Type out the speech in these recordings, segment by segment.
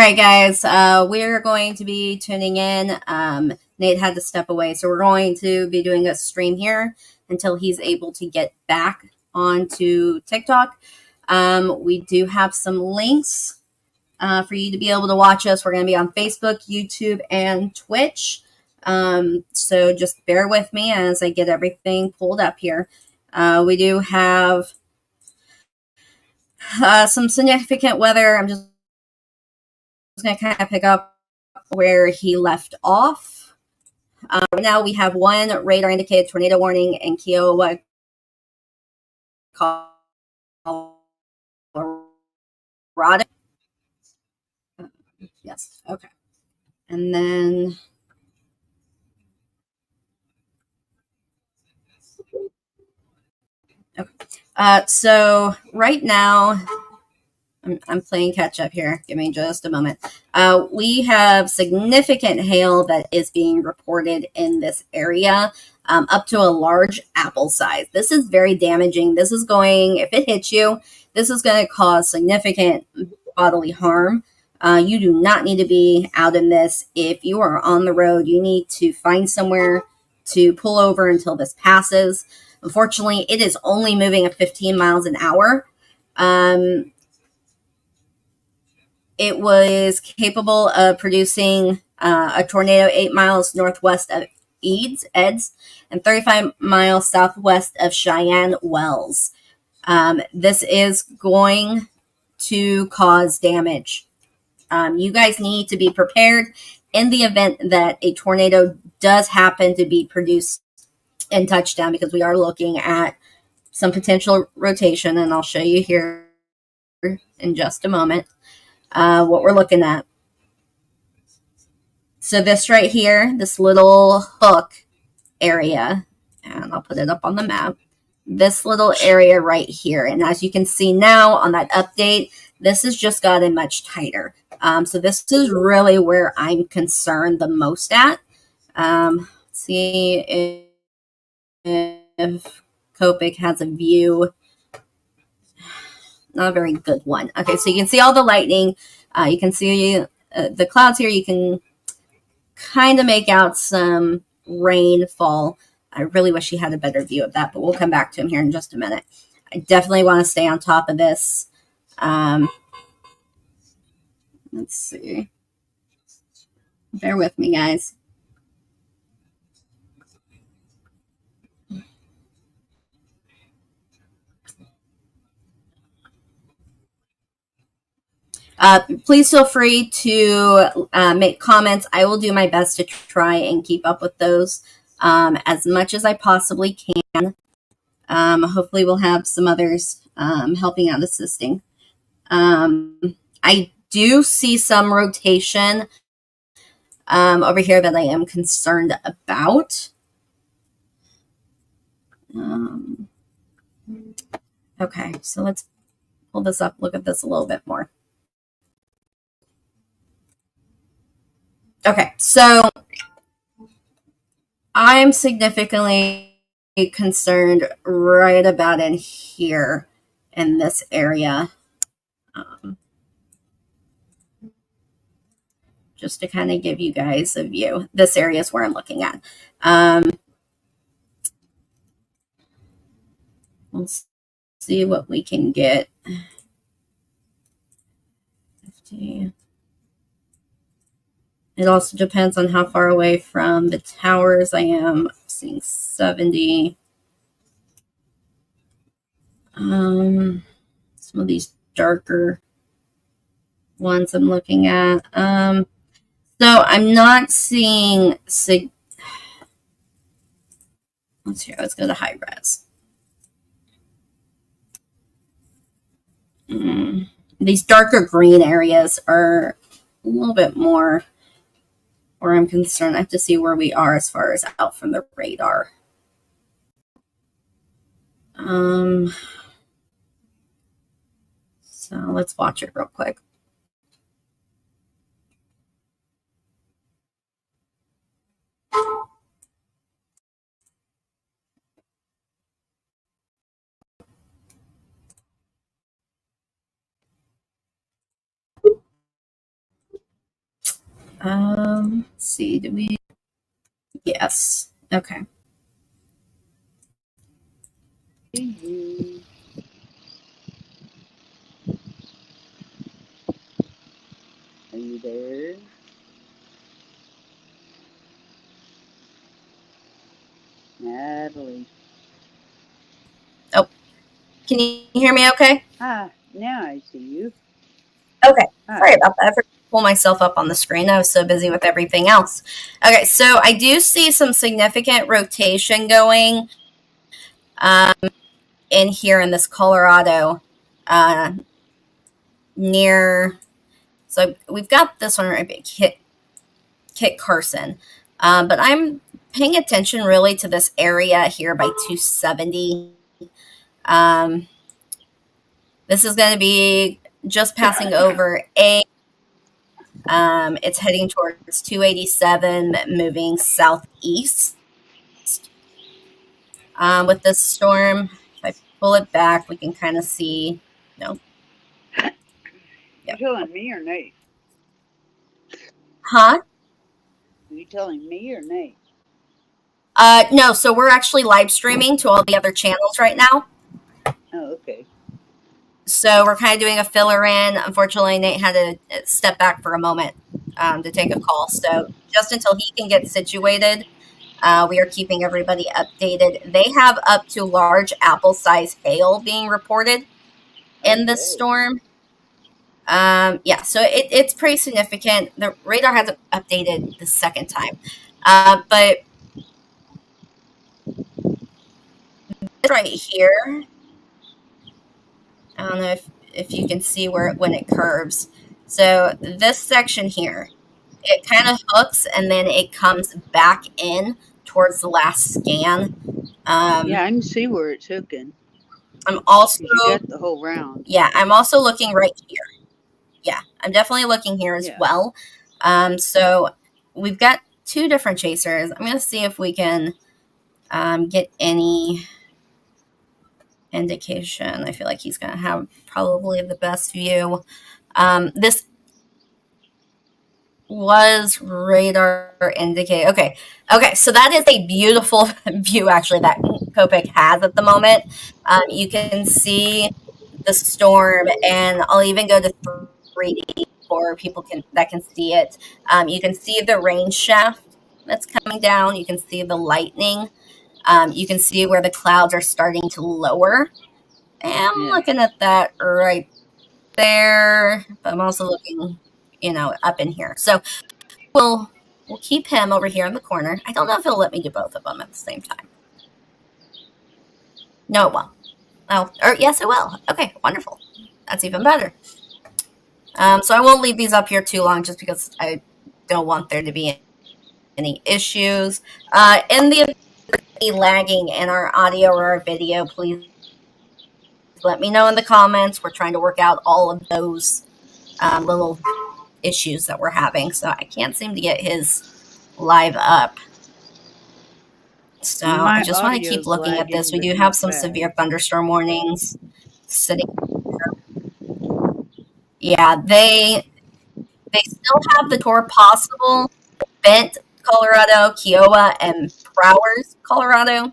right, guys. We're going to be tuning in. Nate had to step away, so we're going to be doing a stream here until he's able to get back onto TikTok. We do have some links for you to be able to watch us. We're going to be on Facebook, YouTube, and Twitch. So just bear with me as I get everything pulled up here. We do have some significant weather. I'm just going to kind of pick up where he left off. Right now we have one radar indicated tornado warning in Kiowa, Colorado. Yes, okay. And then okay. So right now I'm playing catch up here. Give me just a moment. We have significant hail that is being reported in this area, up to a large apple size. This is very damaging. This is going, if it hits you, this is going to cause significant bodily harm. You do not need to be out in this. If you are on the road, you need to find somewhere to pull over until this passes. Unfortunately, it is only moving at 15 miles an hour. It was capable of producing a tornado 8 miles northwest of Eds, and 35 miles southwest of Cheyenne Wells. This is going to cause damage. You guys need to be prepared in the event that a tornado does happen to be produced in touchdown, because we are looking at some potential rotation, and I'll show you here in just a moment what we're looking at. So this right here, this little hook area, and I'll put it up on the map, this little area right here. And as you can see now on that update, this has just gotten much tighter. So this is really where I'm concerned the most at. Let's see if Copic has a view. Not a very good one. Okay, so you can see all the lightning. You can see the clouds here. You can kind of make out some rainfall. I really wish he had a better view of that, but we'll come back to him here in just a minute. I definitely want to stay on top of this. Let's see. Bear with me, guys. Please feel free to make comments. I will do my best to try and keep up with those as much as I possibly can. Hopefully we'll have some others helping out, assisting. I do see some rotation over here that I am concerned about. Okay, so let's pull this up, look at this a little bit more. Okay, so I'm significantly concerned right about in here in this area. Just to kind of give you guys a view. This area is where I'm looking at. Let's see what we can get. 50. It also depends on how far away from the towers I am. Seeing 70. Some of these darker ones I'm looking at. So I'm not seeing let's see, let's go to high res. These darker green areas are a little bit more where I'm concerned. I have to see where we are as far as out from the radar. So let's watch it real quick. Let's see, did we? Yes. Okay. Are you there? Natalie. Oh, can you hear me okay? Ah, now I see you. Okay. Hi. Sorry about that. I forgot to pull myself up on the screen. I was so busy with everything else. Okay, so I do see some significant rotation going um, in here in this Colorado uh, near. So we've got this one right, Kit Carson. But I'm paying attention really to this area here by 270. Um, this is going to be just passing over A. It's heading towards 287, moving southeast. With this storm, if I pull it back, we can kind of see. No. You Yep. telling me or Nate? Huh? Are you telling me or Nate? No, so we're actually live streaming to all the other channels right now. Oh, okay. So we're kind of doing a filler in. Unfortunately, Nate had to step back for a moment to take a call. So just until he can get situated, we are keeping everybody updated. They have up to large apple-sized hail being reported in this storm. Yeah, so it's pretty significant. The radar hasn't updated the second time, but right here, I don't know if you can see where when it curves. So this section here, it kind of hooks and then it comes back in towards the last scan. Yeah, I can see where it's hooking. I'm also, You got the whole round. yeah, I'm also looking right here. Yeah, I'm definitely looking here as well. So we've got two different chasers. I'm going to see if we can get any indication. I feel like he's going to have probably the best view. This was radar indicate. Okay, so that is a beautiful view actually that Kopek has at the moment. You can see the storm, and I'll even go to 3D for people that can see it. You can see the rain shaft that's coming down. You can see the lightning. You can see where the clouds are starting to lower. And I'm looking at that right there. But I'm also looking, up in here. So we'll keep him over here in the corner. I don't know if it'll let me do both of them at the same time. No, it won't. Oh, or yes, it will. Okay, wonderful. That's even better. So I won't leave these up here too long just because I don't want there to be any issues. In the lagging in our audio or our video, please let me know in the comments. We're trying to work out all of those little issues that we're having. So I can't seem to get his live up. So I just want to keep looking at this. We do have some severe thunderstorm warnings sitting here. Yeah, they still have the tour possible. Bent, Colorado, Kiowa, and Prowers, Colorado.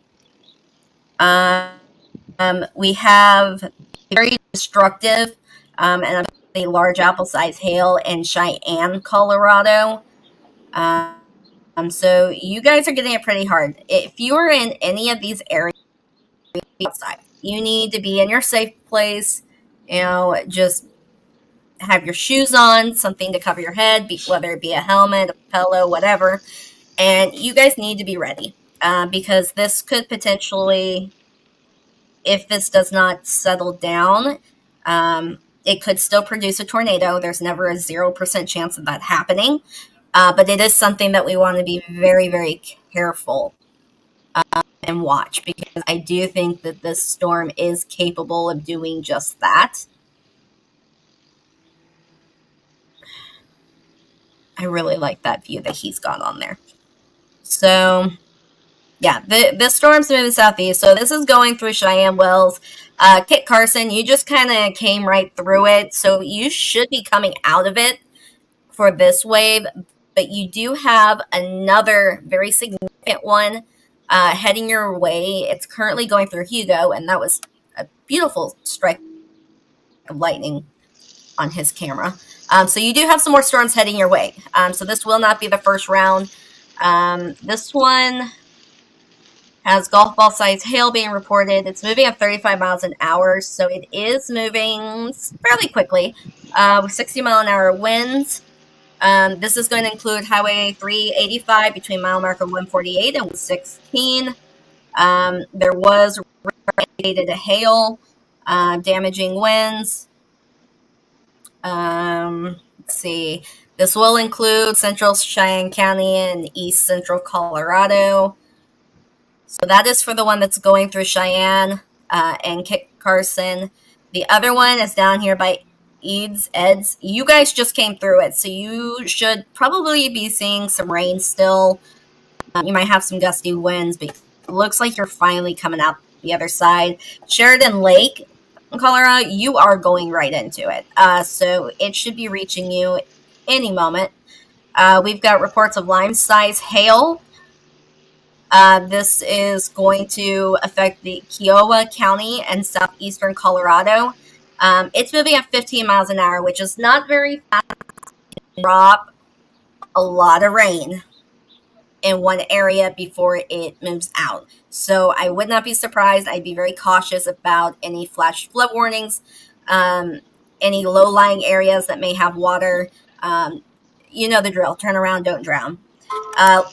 We have very destructive and a large apple-sized hail in Cheyenne, Colorado. So you guys are getting it pretty hard. If you are in any of these areas outside, you need to be in your safe place. Just have your shoes on, something to cover your head, whether it be a helmet, a pillow, whatever. And you guys need to be ready because this could potentially, if this does not settle down, it could still produce a tornado. There's never a 0% chance of that happening. But it is something that we want to be very, very careful and watch because I do think that this storm is capable of doing just that. I really like that view that he's got on there. So, yeah, this storm's moving southeast. So this is going through Cheyenne Wells. Kit Carson, you just kind of came right through it. So you should be coming out of it for this wave, but but you do have another very significant one heading your way. It's currently going through Hugo, and that was a beautiful strike of lightning on his camera. So you do have some more storms heading your way. So this will not be the first round. This one has golf ball size hail being reported. It's moving at 35 miles an hour, so it is moving fairly quickly with 60-mile-an-hour winds. This is going to include Highway 385 between mile marker 148 and 116. There was related to hail, damaging winds. Let's see. This will include Central Cheyenne County and East Central Colorado. So that is for the one that's going through Cheyenne and Kit Carson. The other one is down here by Eds. You guys just came through it, so you should probably be seeing some rain still. You might have some gusty winds, but it looks like you're finally coming out the other side. Sheridan Lake in Colorado, you are going right into it. So it should be reaching you any moment. We've got reports of lime-size hail. This is going to affect the Kiowa County and southeastern Colorado. It's moving at 15 miles an hour, which is not very fast. Drop a lot of rain in one area before it moves out. So I would not be surprised. I'd be very cautious about any flash flood warnings, any low-lying areas that may have water. You know the drill. Turn around, don't drown.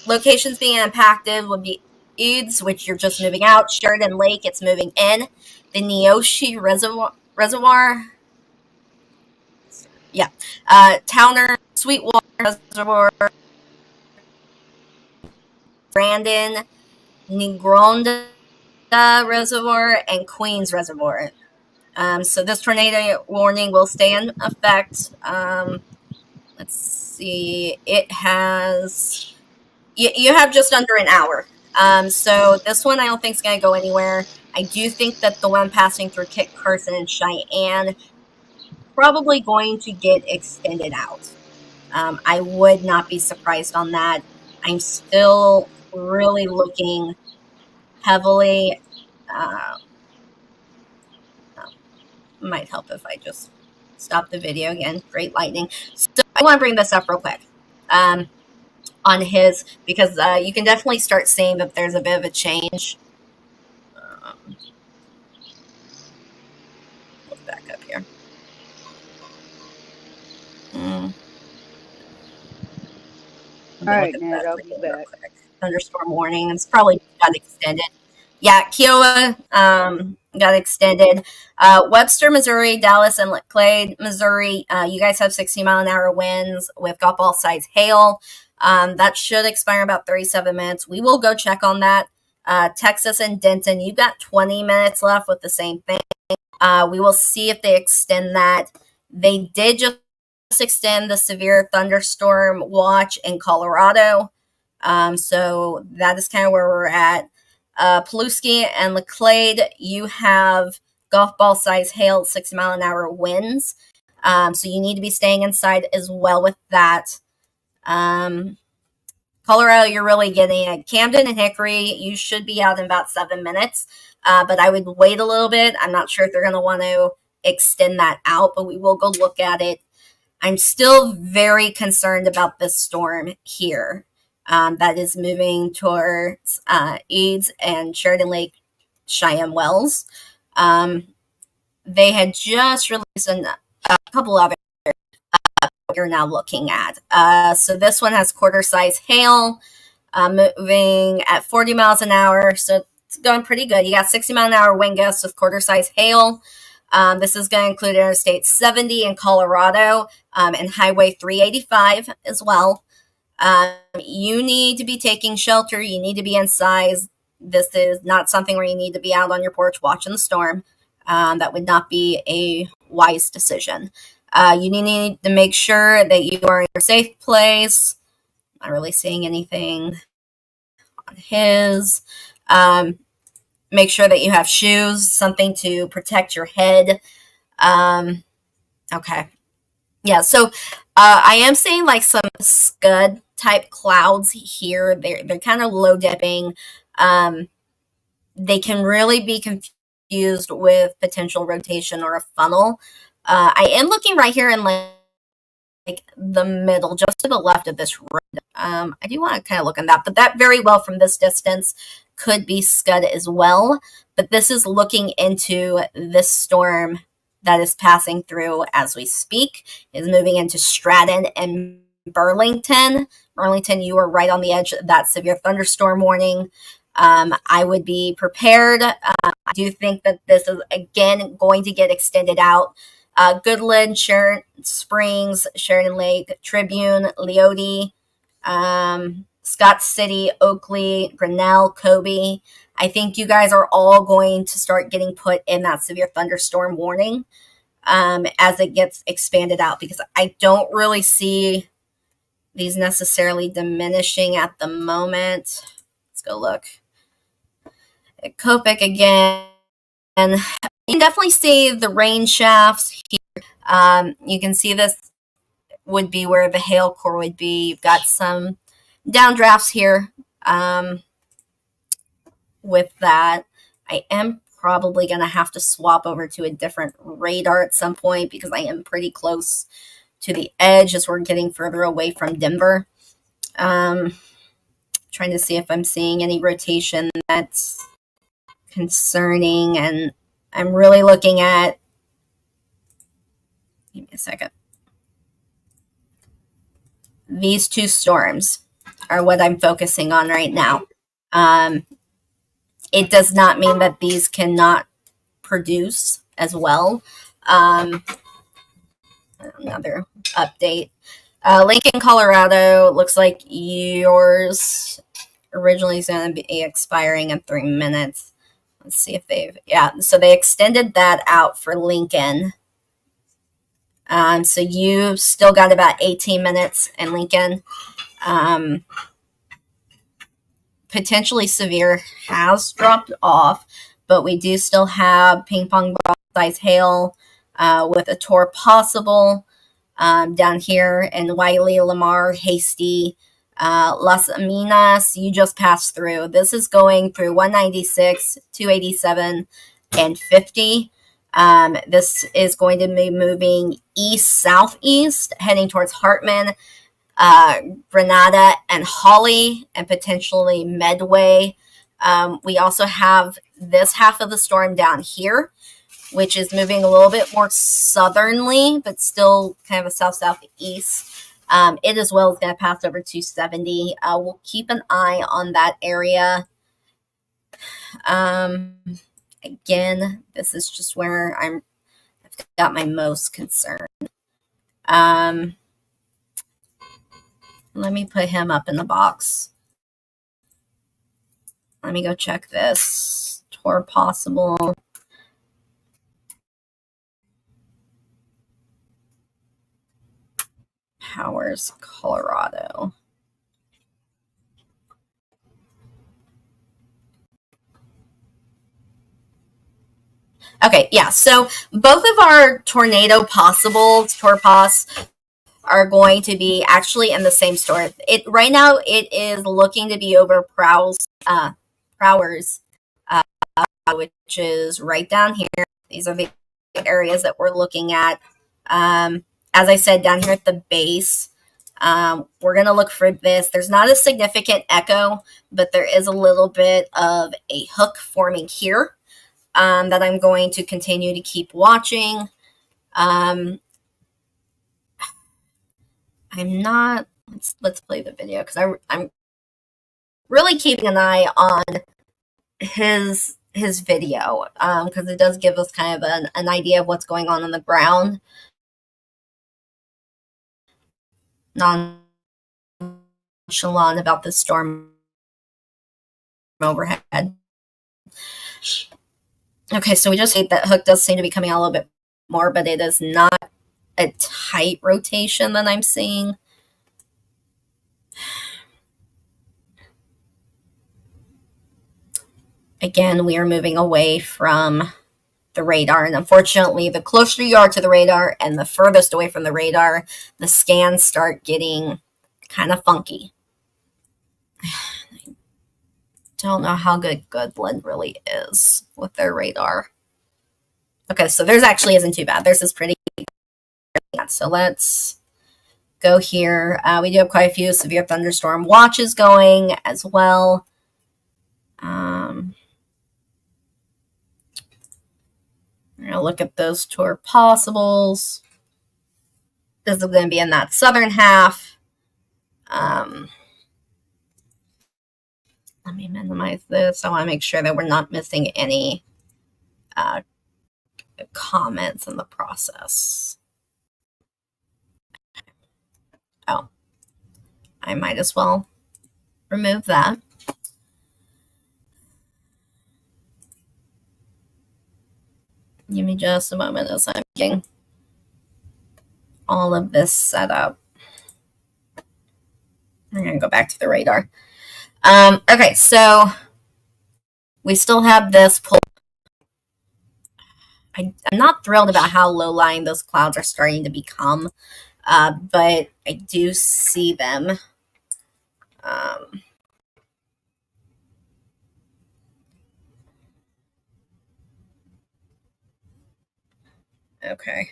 Locations being impacted would be Eds, which you're just moving out. Sheridan Lake, it's moving in. The Neosho Reservoir. Yeah. Towner, Sweetwater Reservoir. Brandon, Negronda Reservoir, and Queens Reservoir. So this tornado warning will stay in effect. Let's see. It has... You have just under an hour. So this one I don't think is going to go anywhere. I do think that the one passing through Kit Carson and Cheyenne probably going to get extended out. I would not be surprised on that. I'm still really looking heavily. Might help if I just stop the video again. Great lightning. So I want to bring this up real quick. On his, because you can definitely start seeing that there's a bit of a change. Look back up here. All right, Ned, I'll be back. Thunderstorm warning. It's probably got extended. Yeah, Kiowa got extended. Webster, Missouri, Dallas, and Laclede, Missouri. You guys have 60-mile-an-hour winds with golf ball size hail. That should expire in about 37 minutes. We will go check on that. Texas and Denton, you've got 20 minutes left with the same thing. We will see if they extend that. They did just extend the severe thunderstorm watch in Colorado. So that is kind of where we're at. Pulaski and Laclede, you have golf ball size hail, 60-mile-an-hour winds. So you need to be staying inside as well with that. Colorado, you're really getting it. Camden and Hickory, you should be out in about 7 minutes. But I would wait a little bit. I'm not sure if they're going to want to extend that out, but we will go look at it. I'm still very concerned about this storm here that is moving towards Eds and Sheridan Lake, Cheyenne Wells. They had just released a couple other you're now looking at. So this one has quarter-size hail moving at 40 miles an hour. So it's going pretty good. You got 60-mile-an-hour wind gusts with quarter-size hail. This is going to include Interstate 70 in Colorado and Highway 385 as well. You need to be taking shelter. You need to be inside. This is not something where you need to be out on your porch watching the storm. That would not be a wise decision. You need to make sure that you are in a safe place. Not really seeing anything on his. Make sure that you have shoes, something to protect your head. Okay. Yeah, so I am seeing like some scud type clouds here. They're kind of low dipping. They can really be confused with potential rotation or a funnel. I am looking right here in like the middle, just to the left of this road. I do want to kind of look on that, but that very well from this distance could be Scud as well. But this is looking into this storm that is passing through as we speak, is moving into Stratton and Burlington. Burlington, you are right on the edge of that severe thunderstorm warning. I would be prepared. I do think that this is, again, going to get extended out. Goodland, Sharon Springs, Sheridan Lake, Tribune, Leoti, Scott City, Oakley, Grinnell, Kobe. I think you guys are all going to start getting put in that severe thunderstorm warning as it gets expanded out, because I don't really see these necessarily diminishing at the moment. Let's go look at Copic again. And you can definitely see the rain shafts here. You can see this would be where the hail core would be. You've got some downdrafts here with that. I am probably going to have to swap over to a different radar at some point, because I am pretty close to the edge as we're getting further away from Denver. Trying to see if I'm seeing any rotation that's concerning, and I'm really looking at, give me a second. These two storms are what I'm focusing on right now. It does not mean that these cannot produce as well. Another update. Lincoln, Colorado, looks like yours originally is going to be expiring in 3 minutes. Let's see if so they extended that out for Lincoln. So you still got about 18 minutes in Lincoln. Potentially severe has dropped off, but we do still have ping pong ball size hail with a tour possible down here in Wiley, Lamar, Hasty, Las Aminas. You just passed through. This is going through 196, 287, and 50. This is going to be moving east-southeast, heading towards Hartman, Grenada, and Holly, and potentially Medway. We also have this half of the storm down here, which is moving a little bit more southerly, but still kind of a south-southeast. It as well is going to pass over 270. We'll keep an eye on that area. Again, this is just where I've got my most concern. Let me put him up in the box. Let me go check this. Tour possible. Powers, Colorado. Okay, yeah, so both of our tornado possibles, TorPos, are going to be actually in the same store. Right now it is looking to be over Prowers, which is right down here. These are the areas that we're looking at. As I said, down here at the base, we're going to look for this. There's not a significant echo, but there is a little bit of a hook forming here that I'm going to continue to keep watching. I'm not, let's play the video, because I'm really keeping an eye on his video, because it does give us kind of an idea of what's going on the ground. Nonchalant about the storm overhead. Okay, so we just see that hook does seem to be coming out a little bit more, but it is not a tight rotation that I'm seeing. Again, we are moving away from the radar, and unfortunately, the closer you are to the radar and the furthest away from the radar, the scans start getting kind of funky. don't know how good Goodland really is with their radar. Okay, so theirs actually isn't too bad. Theirs is pretty bad. So let's go here. We do have quite a few severe thunderstorm watches going as well. I'm going to look at those tour possibles. This is going to be in that southern half. Let me minimize this. I want to make sure that we're not missing any comments in the process. Oh, I might as well remove that. Give me just a moment as I'm getting all of this set up. I'm going to go back to the radar. Okay, so we still have this pull. I'm not thrilled about how low-lying those clouds are starting to become, but I do see them. Okay.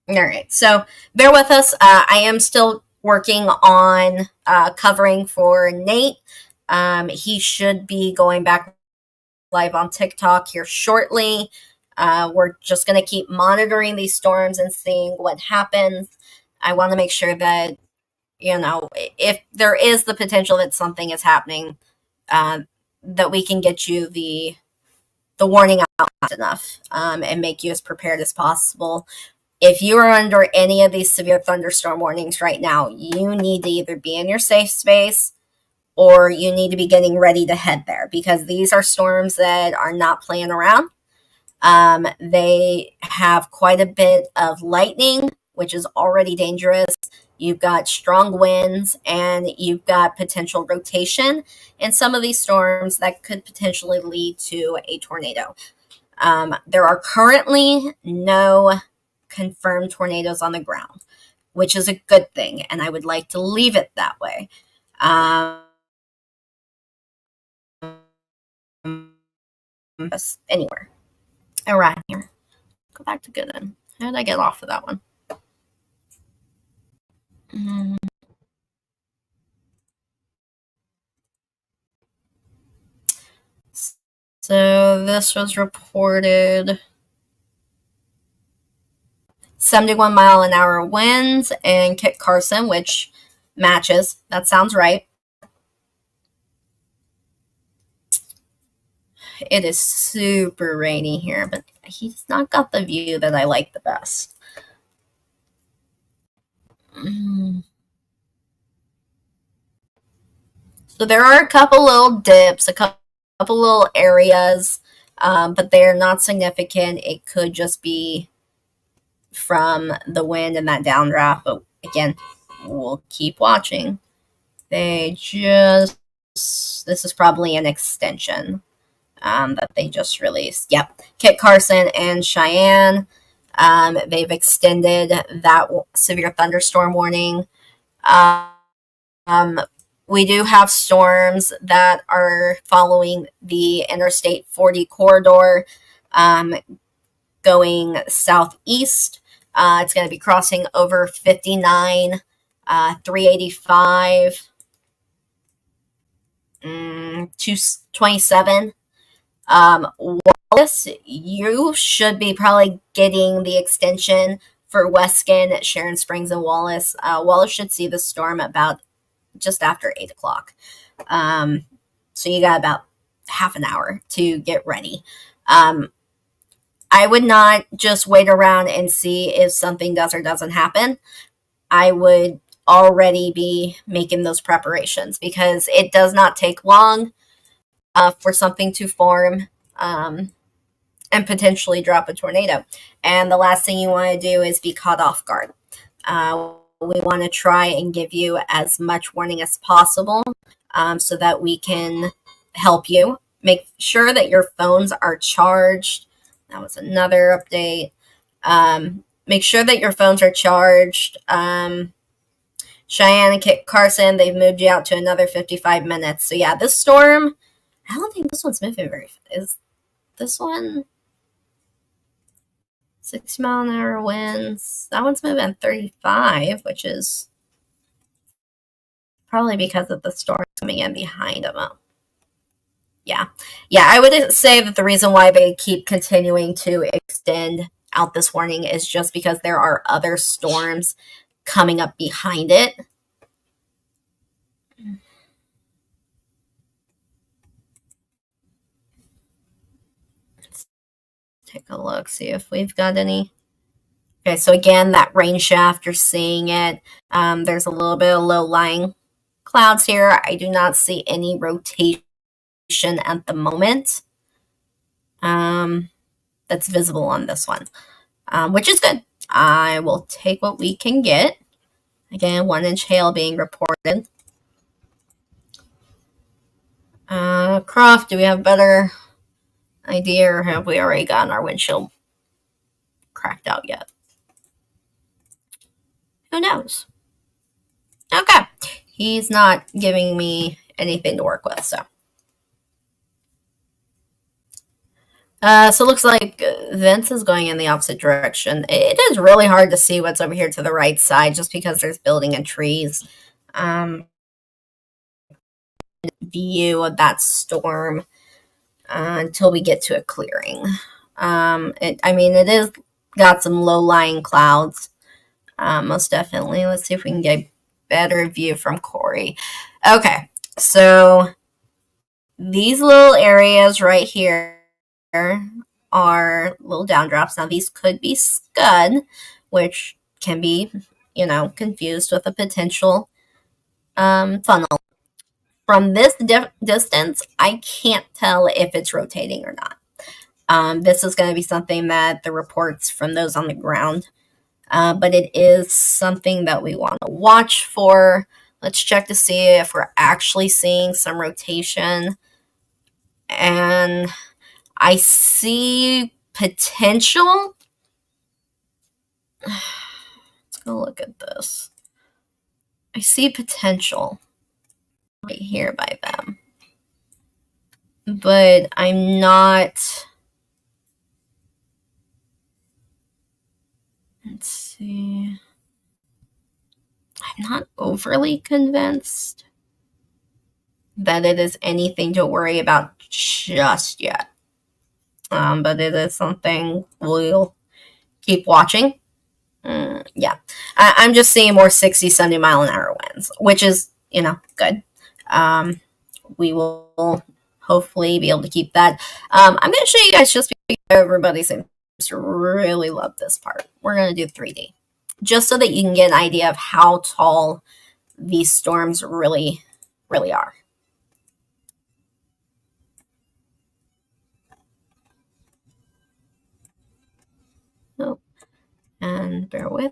All right, so bear with us. I am still working on covering for Nate. He should be going back live on TikTok here shortly. We're just going to keep monitoring these storms and seeing what happens. I want to make sure that, if there is the potential that something is happening, that we can get you the warning out enough and make you as prepared as possible. If you are under any of these severe thunderstorm warnings right now, you need to either be in your safe space or you need to be getting ready to head there, because these are storms that are not playing around. They have quite a bit of lightning, which is already dangerous. You've got strong winds and you've got potential rotation in some of these storms that could potentially lead to a tornado. There are currently no confirmed tornadoes on the ground, which is a good thing, and I would like to leave it that way. Anywhere around here. Go back to Goodland. How did I get off of that one? So this was reported 71 mile an hour winds in Kit Carson, which matches. That sounds right. It is super rainy here, but he's not got the view that I like the best. So there are a couple little dips, a couple little areas, but they're not significant. It could just be from the wind and that downdraft, but again, we'll keep watching. This is probably an extension that they just released. Yep, Kit Carson and Cheyenne. They've extended that severe thunderstorm warning. We do have storms that are following the Interstate 40 corridor going southeast. It's going to be crossing over 59, 385, 227. Wallace, you should be probably getting the extension for Weskin, Sharon Springs, and Wallace. Wallace should see the storm about just after 8 o'clock. So you got about half an hour to get ready. I would not just wait around and see if something does or doesn't happen. I would already be making those preparations, because it does not take long for something to form and potentially drop a tornado. And the last thing you want to do is be caught off guard. We want to try and give you as much warning as possible so that we can help you. Make sure that your phones are charged. That was another update. Make sure that your phones are charged. Cheyenne and Kit Carson, they've moved you out to another 55 minutes. So yeah, this storm, I don't think this one's moving very fast. Is this one 60-mile-an-hour winds? That one's moving 35, which is probably because of the storm coming in behind them. Yeah, I would say that the reason why they keep continuing to extend out this warning is just because there are other storms coming up behind it. Let's take a look, see if we've got any. Okay, so again, that rain shaft, you're seeing it. There's a little bit of low-lying clouds here. I do not see any rotation at the moment that's visible on this one, which is good. I will take what we can get. Again, 1-inch hail being reported. Croft, do we have a better idea, or have we already gotten our windshield cracked out yet? Who knows? Okay. He's not giving me anything to work with, so. So it looks like Vince is going in the opposite direction. It is really hard to see what's over here to the right side just because there's building and trees. View of that storm until we get to a clearing. It is got some low-lying clouds, most definitely. Let's see if we can get a better view from Corey. Okay, so these little areas right here are little downdrafts. Now, these could be scud, which can be, confused with a potential funnel. From this distance, I can't tell if it's rotating or not. This is going to be something that the reports from those on the ground, but it is something that we want to watch for. Let's check to see if we're actually seeing some rotation. And I see potential. Let's go look at this. I see potential right here by them, but I'm not. Let's see. I'm not overly convinced that it is anything to worry about just yet. But it is something we'll keep watching. Yeah. I'm just seeing more 60, 70 mile an hour winds, which is, good. We will hopefully be able to keep that. I'm going to show you guys just because everybody seems to really love this part. We're going to do 3D just so that you can get an idea of how tall these storms really, really are. Oh, and bear with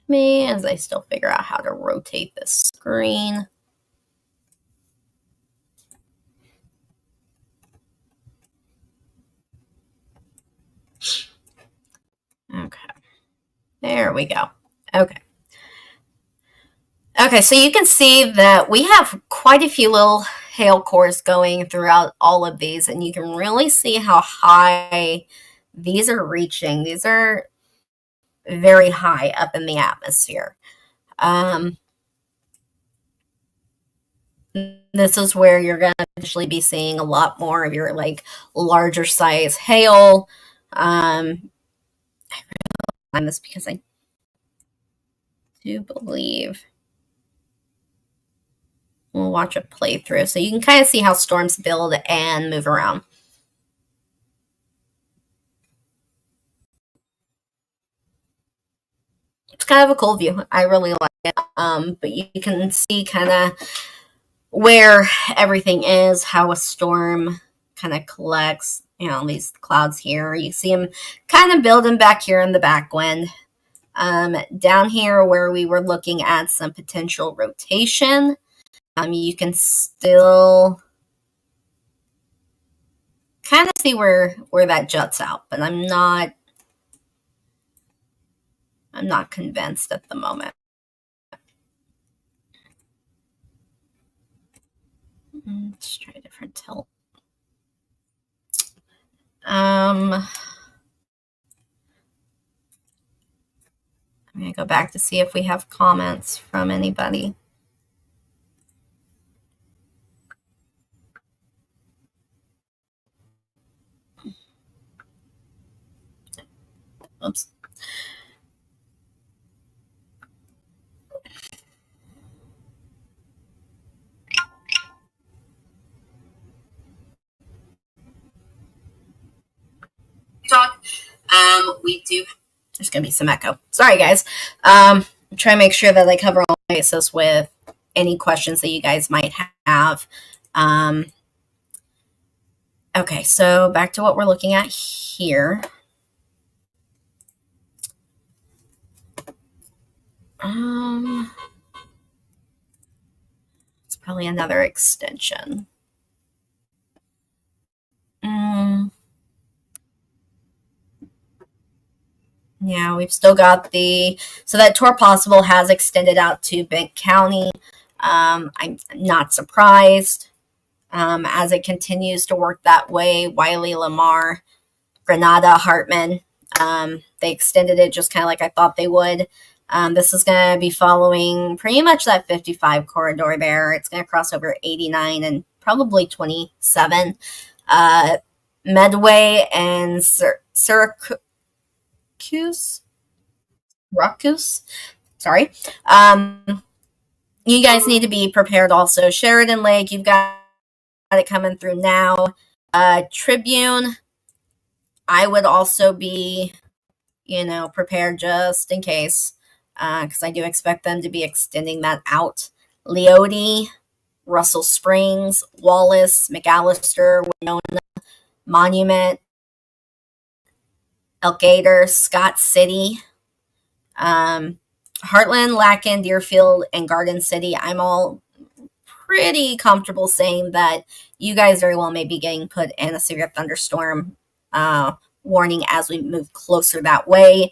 me as I still figure out how to rotate this screen. Okay, there we go. Okay, so you can see that we have quite a few little hail cores going throughout all of these, and you can really see how high these are reaching. These are very high up in the atmosphere. This is where you're going to eventually be seeing a lot more of your larger size hail. I really find this because I do believe we'll watch a playthrough so you can kind of see how storms build and move around. It's kind of a cool view. I really like it. But you can see kind of where everything is, how a storm kind of collects, these clouds here. You see them kind of building back here in the backwind. Down here where we were looking at some potential rotation, you can still kind of see where that juts out, but I'm not convinced at the moment. Let's try a different tilt. I'm going to go back to see if we have comments from anybody. Oops. Talk. We do. There's going to be some echo. Sorry, guys. I'm trying to make sure that I cover all bases with any questions that you guys might have. Okay, so back to what we're looking at here. It's probably another extension. Yeah, we've still got so that tour possible has extended out to Bent County. I'm not surprised as it continues to work that way. Wiley, Lamar, Grenada, Hartman, they extended it just kind of like I thought they would. This is going to be following pretty much that 55 corridor there. It's going to cross over 89 and probably 27. Medway and Syracuse. Sorry. You guys need to be prepared also. Sheridan Lake, you've got it coming through now. Tribune, I would also be, prepared just in case, because I do expect them to be extending that out. Leoti, Russell Springs, Wallace, McAllister, Winona, Monument, Elgator, Scott City, Heartland, Lacken, Deerfield, and Garden City. I'm all pretty comfortable saying that you guys very well may be getting put in a severe thunderstorm warning as we move closer that way.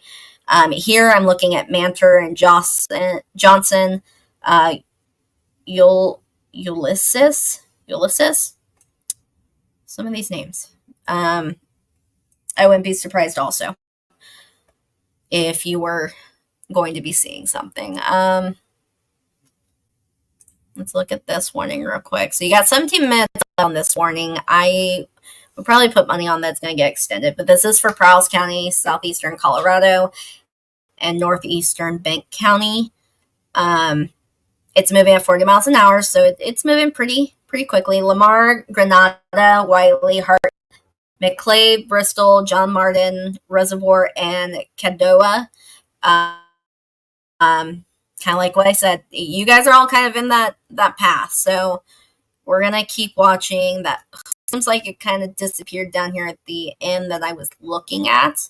Here I'm looking at Mantor and Johnson, Ulysses. Some of these names. I wouldn't be surprised also if you were going to be seeing something. Let's look at this warning real quick. So you got 17 minutes on this warning. I would probably put money on that's going to get extended, but this is for Prowse County, southeastern Colorado, and northeastern Bent County. It's moving at 40 miles an hour, so it's moving pretty quickly. Lamar, Grenada, Wiley, Hart, McClave, Bristol, John Martin, Reservoir, and Caddoa. Kind of like what I said, you guys are all kind of in that path, so we're gonna keep watching. That seems like it kind of disappeared down here at the end that I was looking at,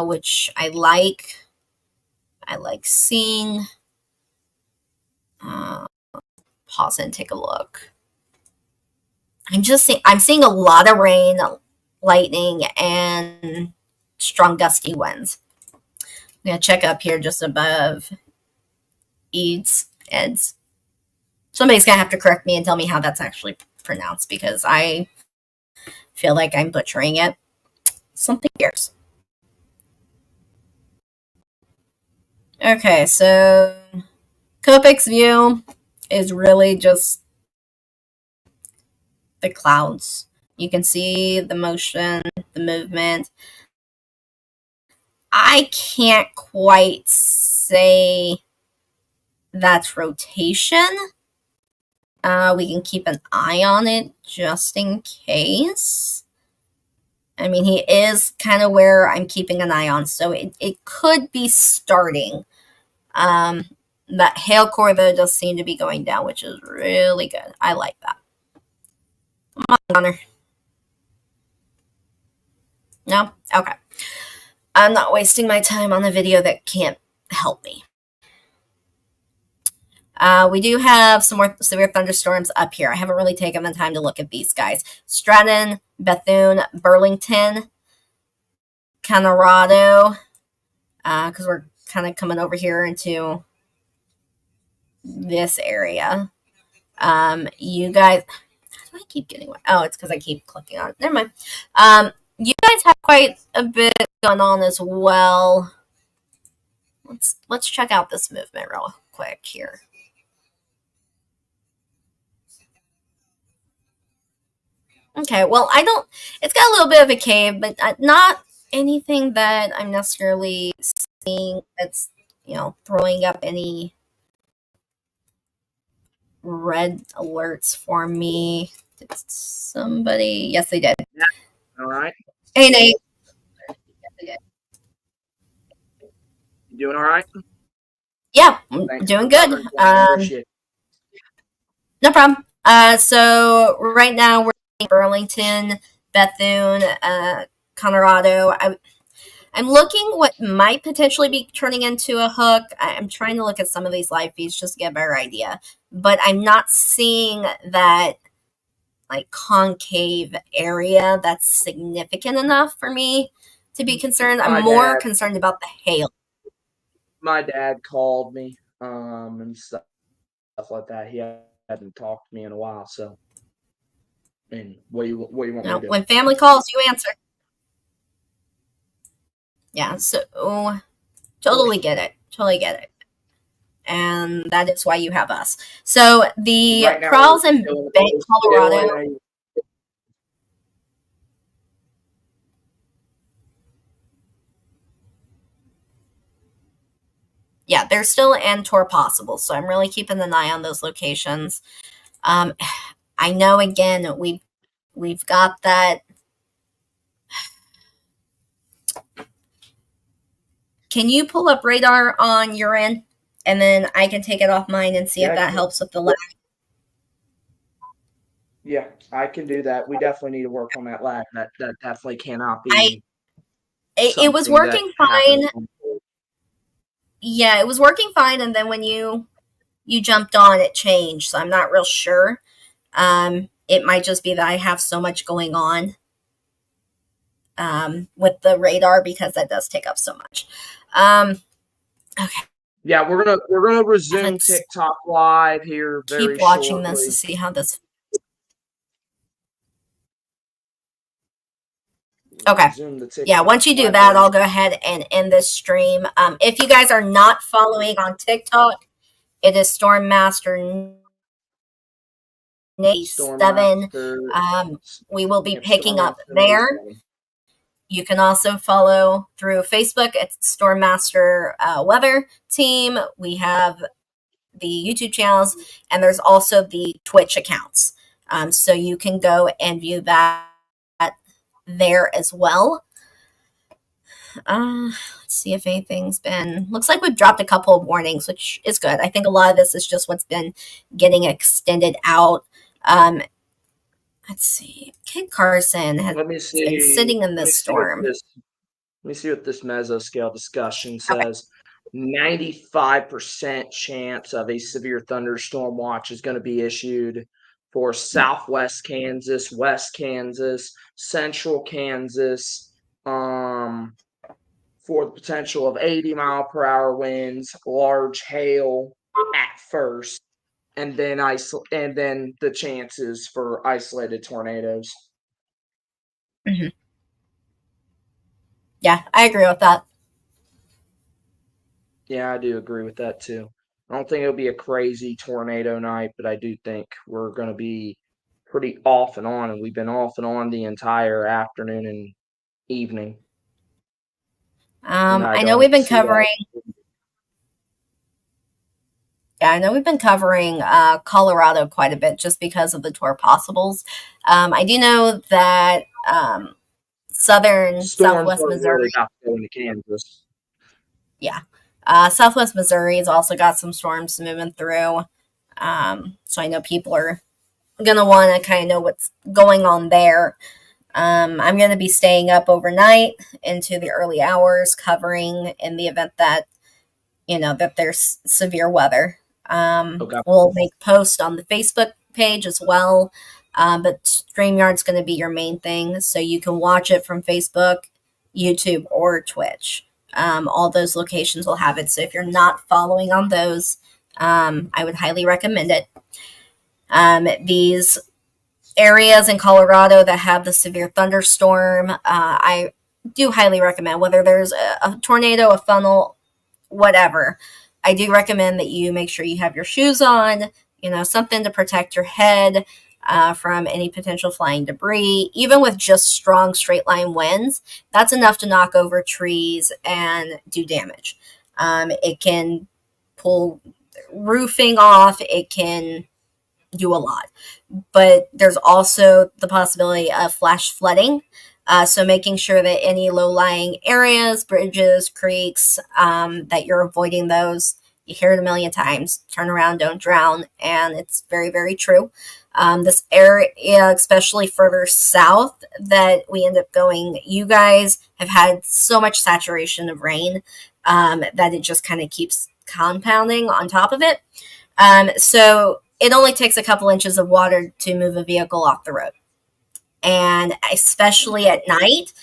which I like. I like seeing. Pause and take a look. I'm seeing a lot of rain, lightning, and strong gusty winds. I'm gonna check up here just above Eds. Somebody's gonna have to correct me and tell me how that's actually pronounced, because I feel like I'm butchering it. Something fierce. Okay, so Kopek's view is really just the clouds. You can see the motion, the movement. I can't quite say that's rotation. We can keep an eye on it just in case. I mean, he is kind of where I'm keeping an eye on, so it could be starting. That hail core, though, does seem to be going down, which is really good. I like that. Come on, Connor. No? Okay. I'm not wasting my time on a video that can't help me. We do have some more severe thunderstorms up here. I haven't really taken the time to look at these guys. Stratton, Bethune, Burlington, Colorado, because we're kind of coming over here into this area. You guys, how do I keep getting one? Oh, it's because I keep clicking on it. Never mind. You guys have quite a bit going on as well. Let's check out this movement real quick here. Okay, well, it's got a little bit of a cave, but not anything that I'm necessarily seeing that's, throwing up any red alerts for me. Did somebody? Yes, they did. All right. Hey, Nate. You doing all right? Yeah, I'm doing good. No problem. So right now we're in Burlington, Bethune, Colorado. I'm looking what might potentially be turning into a hook. I'm trying to look at some of these live feeds just to get a better idea, but I'm not seeing that like concave area that's significant enough for me to be concerned. I'm more concerned about the hail. My dad called me and stuff like that. He hadn't talked to me in a while, so. And what do you want me to do? When family calls, you answer. Yeah, so totally get it. And that is why you have us. So the trials in Bank, Colorado. Yeah, there's still an tour possible, so I'm really keeping an eye on those locations. I know, again, we've got that. Can you pull up radar on your end, and then I can take it off mine and see if that helps with the lag? Yeah, I can do that. We definitely need to work on that lag. That definitely cannot be. It was working fine. Yeah, it was working fine, and then when you jumped on, it changed. So I'm not real sure. It might just be that I have so much going on with the radar because that does take up so much. Okay. Yeah, we're gonna resume TikTok live here very keep watching shortly. this to see how this. Okay. Yeah, once you do that, I'll go ahead and end this stream. If you guys are not following on TikTok, it is Stormmaster Nate 7. We will be picking up there. You can also follow through Facebook. It's Stormmaster Weather Team. We have the YouTube channels, and there's also the Twitch accounts. So you can go and view that there as well. Let's see if anything's been. Looks like we've dropped a couple of warnings, which is good. I think a lot of this is just what's been getting extended out. Let's see. Kid Carson has been sitting in this storm. Let me see what this mesoscale discussion says. Okay. 95% chance of a severe thunderstorm watch is going to be issued for southwest Kansas, west Kansas, central Kansas, for the potential of 80-mile-per-hour winds, large hail at first. And then the chances for isolated tornadoes. Mm-hmm. Yeah, I agree with that. Yeah, I do agree with that too. I don't think it'll be a crazy tornado night, but I do think we're going to be pretty off and on, and we've been off and on the entire afternoon and evening. I know we've been covering. Yeah, I know we've been covering Colorado quite a bit just because of the tour possibles. I do know that Southwest Missouri. Going to Kansas. Yeah. Southwest Missouri has also got some storms moving through. So I know people are going to want to kind of know what's going on there. I'm going to be staying up overnight into the early hours covering in the event that, that there's severe weather. Okay. We'll make posts on the Facebook page as well. But StreamYard's going to be your main thing. So you can watch it from Facebook, YouTube, or Twitch. All those locations will have it. So if you're not following on those, I would highly recommend it. These areas in Colorado that have the severe thunderstorm, I do highly recommend, whether there's a tornado, a funnel, whatever, I do recommend that you make sure you have your shoes on, something to protect your head from any potential flying debris. Even with just strong straight line winds, that's enough to knock over trees and do damage. It can pull roofing off, it can do a lot. But there's also the possibility of flash flooding. So making sure that any low-lying areas, bridges, creeks, that you're avoiding those. You hear it a million times. Turn around, don't drown. And it's very, very true. This area, especially further south that we end up going, you guys have had so much saturation of rain that it just kind of keeps compounding on top of it. So it only takes a couple inches of water to move a vehicle off the road. And especially at night,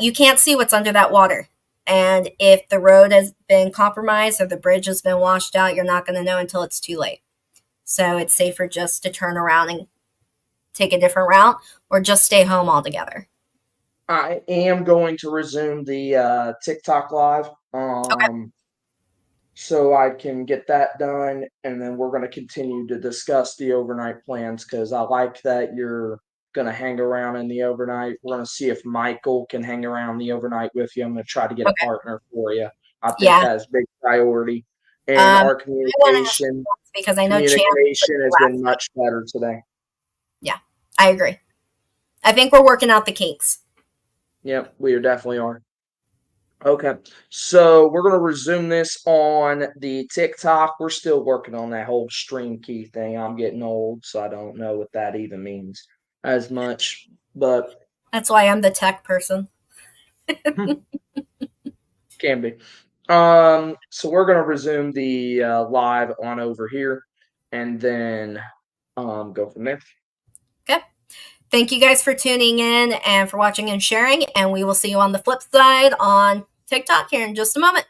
you can't see what's under that water. And if the road has been compromised or the bridge has been washed out, you're not going to know until it's too late. So it's safer just to turn around and take a different route or just stay home altogether. I am going to resume the TikTok live. Okay. So I can get that done, and then we're going to continue to discuss the overnight plans because I like that you're going to hang around in the overnight. We're going to see if Michael can hang around the overnight with you. I'm going to try to get a partner for you. I think that's a big priority. And our communication because I know communication has been much better today. Yeah, I agree. I think we're working out the kinks. Yep, we definitely are. Okay, so we're going to resume this on the TikTok. We're still working on that whole stream key thing. I'm getting old, so I don't know what that even means as much, but that's why I'm the tech person. Can be. So we're going to resume the live on over here and then go from there. Okay. Thank you guys for tuning in and for watching and sharing, and we will see you on the flip side on TikTok here in just a moment.